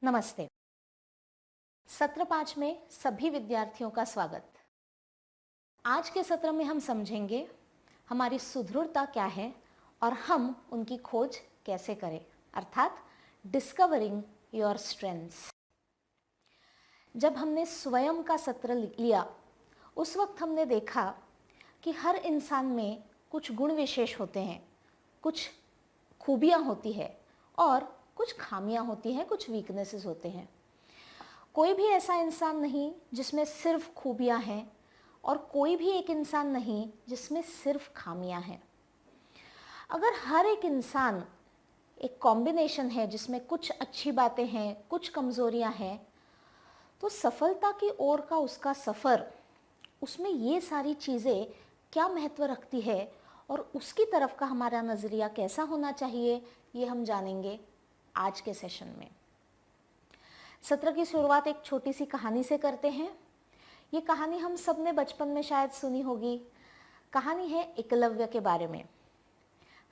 नमस्ते। सत्र 5 में सभी विद्यार्थियों का स्वागत। आज के सत्र में हम समझेंगे हमारी सुदृढ़ता क्या है और हम उनकी खोज कैसे करें, अर्थात डिस्कवरिंग योर स्ट्रेंथ्स। जब हमने स्वयं का सत्र लिया उस वक्त हमने देखा कि हर इंसान में कुछ गुण विशेष होते हैं, कुछ खूबियां होती है और कुछ खामियां होती हैं, कुछ वीकनेसेस होते हैं। कोई भी ऐसा इंसान नहीं जिसमें सिर्फ खूबियां हैं और कोई भी एक इंसान नहीं जिसमें सिर्फ खामियां हैं। अगर हर एक इंसान एक कॉम्बिनेशन है जिसमें कुछ अच्छी बातें हैं, कुछ कमजोरियां हैं, तो सफलता की ओर का उसका सफर, उसमें ये सारी चीजें क्या महत्व रखती है और उसकी तरफ का हमारा नजरिया कैसा होना चाहिए, ये हम जानेंगे आज के सेशन में। सत्र की शुरुआत एक छोटी सी कहानी से करते हैं। ये कहानी हम सब ने बचपन में शायद सुनी होगी। कहानी है एकलव्य के बारे में।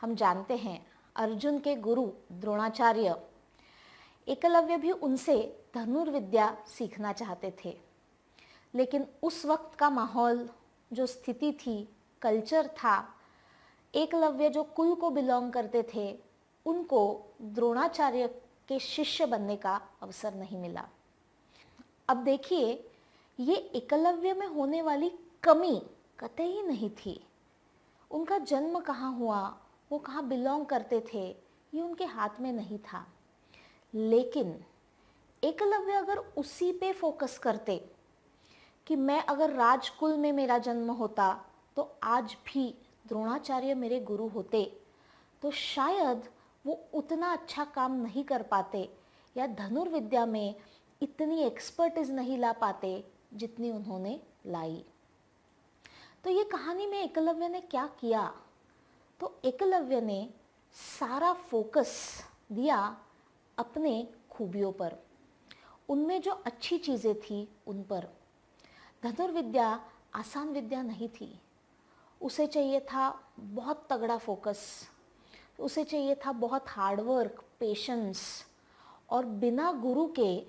हम जानते हैं अर्जुन के गुरु द्रोणाचार्य एकलव्य भी उनसे धनुर्विद्या सीखना चाहते थे, लेकिन उस वक्त का माहौल, जो स्थिति थी, कल्चर था, एकलव्य जो कुल को बिलोंग करते थे, उनको द्रोणाचार्य के शिष्य बनने का अवसर नहीं मिला। अब देखिए, ये एकलव्य में होने वाली कमी कतई नहीं थी। उनका जन्म कहाँ हुआ, वो कहाँ बिलोंग करते थे, ये उनके हाथ में नहीं था। लेकिन एकलव्य अगर उसी पे फोकस करते कि मैं अगर राजकुल में मेरा जन्म होता तो आज भी द्रोणाचार्य मेरे गुरु होते, तो शायद वो उतना अच्छा काम नहीं कर पाते या धनुर्विद्या में इतनी एक्सपर्टीज नहीं ला पाते जितनी उन्होंने लाई। तो ये कहानी में एकलव्य ने क्या किया? तो एकलव्य ने सारा फोकस दिया अपने खूबियों पर, उनमें जो अच्छी चीज़ें थी उन पर। धनुर्विद्या आसान विद्या नहीं थी। उसे चाहिए था बहुत तगड़ा फोकस, उसे चाहिए था बहुत हार्डवर्क, पेशेंस और बिना गुरु के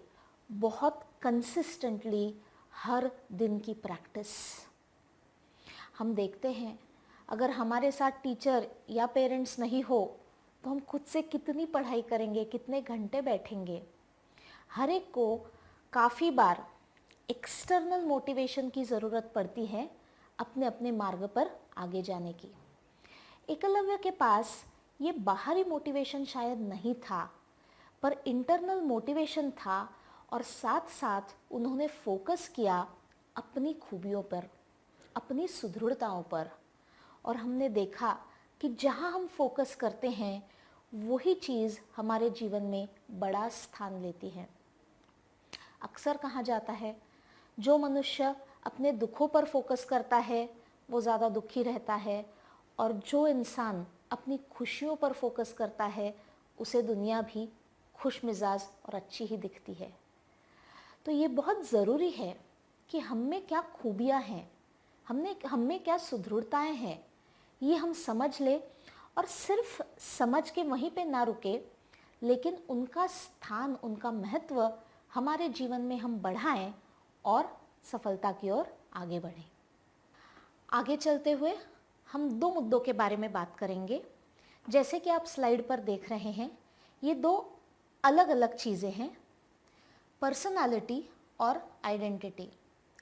बहुत कंसिस्टेंटली हर दिन की प्रैक्टिस। हम देखते हैं अगर हमारे साथ टीचर या पेरेंट्स नहीं हो तो हम खुद से कितनी पढ़ाई करेंगे, कितने घंटे बैठेंगे। हर एक को काफ़ी बार एक्सटर्नल मोटिवेशन की ज़रूरत पड़ती है अपने अपने मार्ग पर आगे जाने की। एकलव्य के पास ये बाहरी मोटिवेशन शायद नहीं था, पर इंटरनल मोटिवेशन था और साथ साथ उन्होंने फोकस किया अपनी खूबियों पर, अपनी सुदृढ़ताओं पर। और हमने देखा कि जहाँ हम फोकस करते हैं वही चीज़ हमारे जीवन में बड़ा स्थान लेती है। अक्सर कहा जाता है जो मनुष्य अपने दुखों पर फोकस करता है वो ज़्यादा दुखी रहता है, और जो इंसान अपनी खुशियों पर फोकस करता है उसे दुनिया भी खुश मिजाज और अच्छी ही दिखती है। तो ये बहुत ज़रूरी है कि हम में क्या खूबियाँ हैं, हम में क्या सुदृढ़ताएँ हैं, ये हम समझ ले और सिर्फ समझ के वहीं पे ना रुके, लेकिन उनका स्थान, उनका महत्व हमारे जीवन में हम बढ़ाएं और सफलता की ओर आगे बढ़ें। आगे चलते हुए हम दो मुद्दों के बारे में बात करेंगे। जैसे कि आप स्लाइड पर देख रहे हैं, ये दो अलग अलग चीज़ें हैं, पर्सनालिटी और आइडेंटिटी,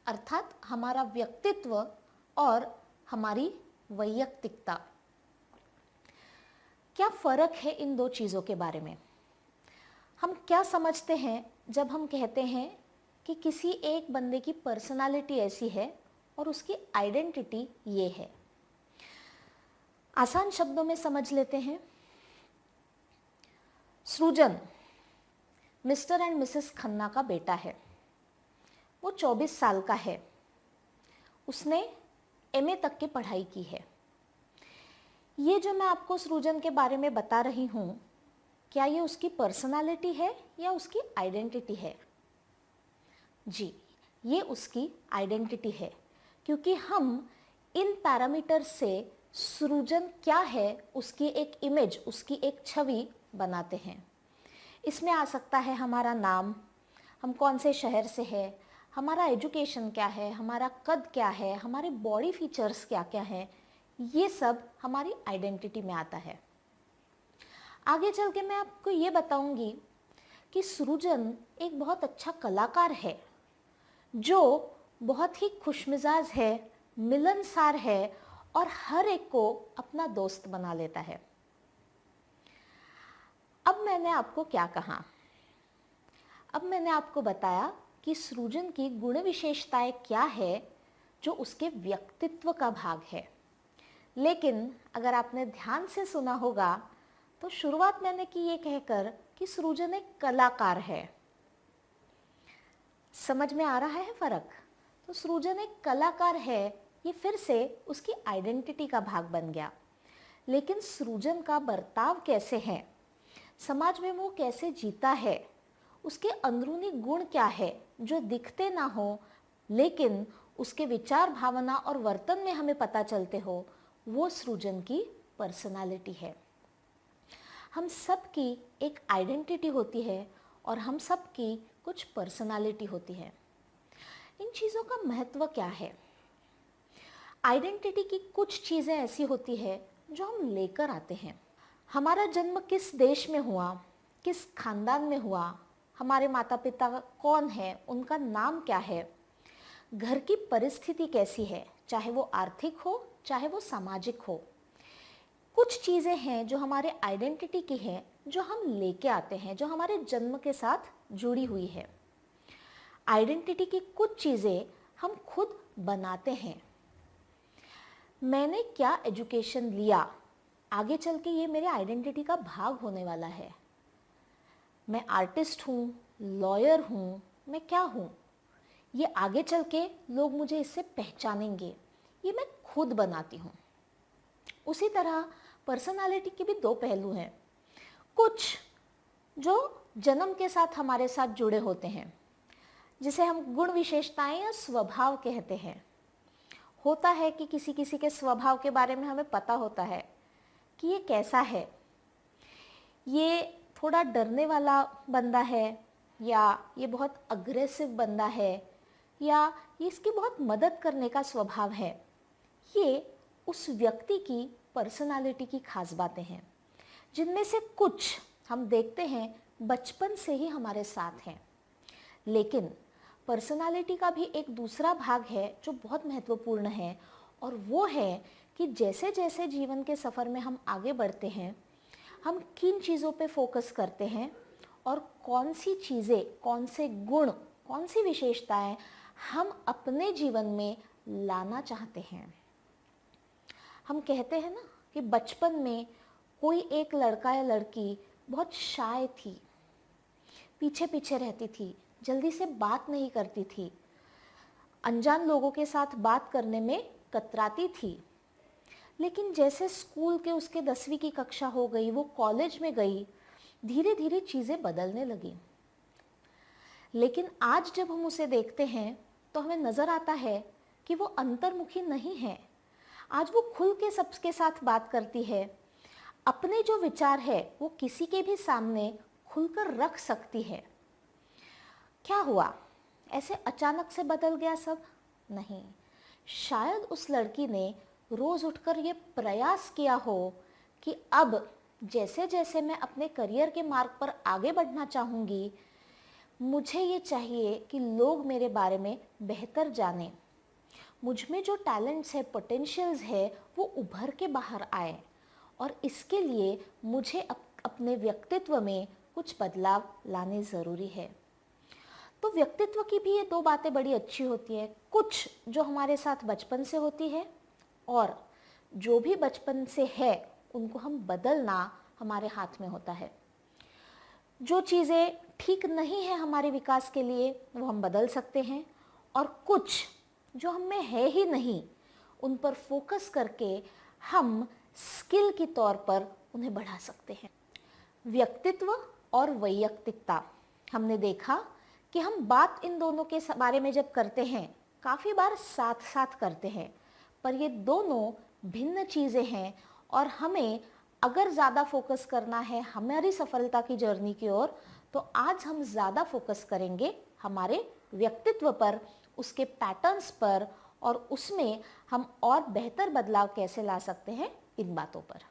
अर्थात हमारा व्यक्तित्व और हमारी वैयक्तिकता। क्या फ़र्क है इन दो चीज़ों के बारे में? हम क्या समझते हैं जब हम कहते हैं कि किसी एक बंदे की पर्सनालिटी ऐसी है और उसकी आइडेंटिटी ये है? आसान शब्दों में समझ लेते हैं। सृजन मिस्टर एंड मिसेस खन्ना का बेटा है। वो 24 साल का है। उसने एमए तक की पढ़ाई की है। ये जो मैं आपको सृजन के बारे में बता रही हूँ, क्या ये उसकी पर्सनालिटी है या उसकी आइडेंटिटी है? जी, ये उसकी आइडेंटिटी है, क्योंकि हम इन पैरामीटर से सृजन क्या है उसकी एक इमेज, उसकी एक छवि बनाते हैं। इसमें आ सकता है हमारा नाम, हम कौन से शहर से हैं, हमारा एजुकेशन क्या है, हमारा कद क्या है, हमारे बॉडी फीचर्स क्या क्या हैं, ये सब हमारी आइडेंटिटी में आता है। आगे चल के मैं आपको ये बताऊंगी कि सृजन एक बहुत अच्छा कलाकार है जो बहुत ही खुशमिजाज है, मिलनसार है और हर एक को अपना दोस्त बना लेता है। अब मैंने आपको क्या कहा? अब मैंने आपको बताया कि सृजन की गुण विशेषताएं क्या है जो उसके व्यक्तित्व का भाग है। लेकिन अगर आपने ध्यान से सुना होगा तो शुरुआत मैंने की ये कहकर कि सृजन एक कलाकार है। समझ में आ रहा है फर्क? तो सृजन एक कलाकार है, ये फिर से उसकी आइडेंटिटी का भाग बन गया। लेकिन सृजन का बर्ताव कैसे है, समाज में वो कैसे जीता है, उसके अंदरूनी गुण क्या है जो दिखते ना हो लेकिन उसके विचार, भावना और वर्तन में हमें पता चलते हो, वो सृजन की पर्सनालिटी है। हम सब की एक आइडेंटिटी होती है और हम सब की कुछ पर्सनालिटी होती है। इन चीज़ों का महत्व क्या है? आइडेंटिटी की कुछ चीज़ें ऐसी होती है जो हम लेकर आते हैं। हमारा जन्म किस देश में हुआ, किस खानदान में हुआ, हमारे माता पिता कौन है, उनका नाम क्या है, घर की परिस्थिति कैसी है, चाहे वो आर्थिक हो चाहे वो सामाजिक हो, कुछ चीज़ें हैं जो हमारे आइडेंटिटी की हैं, जो हम लेके आते हैं, जो हमारे जन्म के साथ जुड़ी हुई है। आइडेंटिटी की कुछ चीज़ें हम खुद बनाते हैं। मैंने क्या एजुकेशन लिया, आगे चल के ये मेरे आइडेंटिटी का भाग होने वाला है। मैं आर्टिस्ट हूँ, लॉयर हूँ, मैं क्या हूँ, ये आगे चल के लोग मुझे इससे पहचानेंगे, ये मैं खुद बनाती हूँ। उसी तरह पर्सनालिटी के भी दो पहलू हैं। कुछ जो जन्म के साथ हमारे साथ जुड़े होते हैं, जिसे हम गुण विशेषताएं या स्वभाव कहते हैं। होता है कि किसी किसी के स्वभाव के बारे में हमें पता होता है कि ये कैसा है, ये थोड़ा डरने वाला बंदा है, या ये बहुत अग्रेसिव बंदा है, या ये इसकी बहुत मदद करने का स्वभाव है। ये उस व्यक्ति की पर्सनालिटी की खास बातें हैं, जिनमें से कुछ हम देखते हैं बचपन से ही हमारे साथ हैं। लेकिन पर्सनालिटी का भी एक दूसरा भाग है जो बहुत महत्वपूर्ण है, और वो है कि जैसे जैसे जीवन के सफ़र में हम आगे बढ़ते हैं, हम किन चीज़ों पे फोकस करते हैं और कौन सी चीज़ें, कौन से गुण, कौन सी विशेषताएं हम अपने जीवन में लाना चाहते हैं। हम कहते हैं ना कि बचपन में कोई एक लड़का या लड़की बहुत शाय थी, पीछे पीछे रहती थी, जल्दी से बात नहीं करती थी, अनजान लोगों के साथ बात करने में कतराती थी। लेकिन जैसे स्कूल के उसके 10वीं की कक्षा हो गई, वो कॉलेज में गई, धीरे धीरे चीज़ें बदलने लगी। लेकिन आज जब हम उसे देखते हैं तो हमें नज़र आता है कि वो अंतर्मुखी नहीं है। आज वो खुल के सबके साथ बात करती है, अपने जो विचार है वो किसी के भी सामने खुलकर रख सकती है। क्या हुआ? ऐसे अचानक से बदल गया सब? नहीं, शायद उस लड़की ने रोज़ उठकर ये प्रयास किया हो कि अब जैसे जैसे मैं अपने करियर के मार्ग पर आगे बढ़ना चाहूँगी, मुझे ये चाहिए कि लोग मेरे बारे में बेहतर जानें, मुझ में जो टैलेंट्स है, पोटेंशियल्स है, वो उभर के बाहर आए, और इसके लिए मुझे अपने व्यक्तित्व में कुछ बदलाव लाने ज़रूरी है। तो व्यक्तित्व की भी ये दो बातें बड़ी अच्छी होती है, कुछ जो हमारे साथ बचपन से होती है, और जो भी बचपन से है उनको हम बदलना हमारे हाथ में होता है। जो चीज़ें ठीक नहीं है हमारे विकास के लिए वो हम बदल सकते हैं, और कुछ जो हम में है ही नहीं उन पर फोकस करके हम स्किल के तौर पर उन्हें बढ़ा सकते हैं। व्यक्तित्व और वैयक्तिकता, हमने देखा कि हम बात इन दोनों के बारे में जब करते हैं, काफ़ी बार साथ साथ करते हैं, पर ये दोनों भिन्न चीज़ें हैं और हमें अगर ज़्यादा फोकस करना है हमारी सफलता की जर्नी की ओर, तो आज हम ज़्यादा फोकस करेंगे हमारे व्यक्तित्व पर, उसके पैटर्न्स पर और उसमें हम और बेहतर बदलाव कैसे ला सकते हैं इन बातों पर।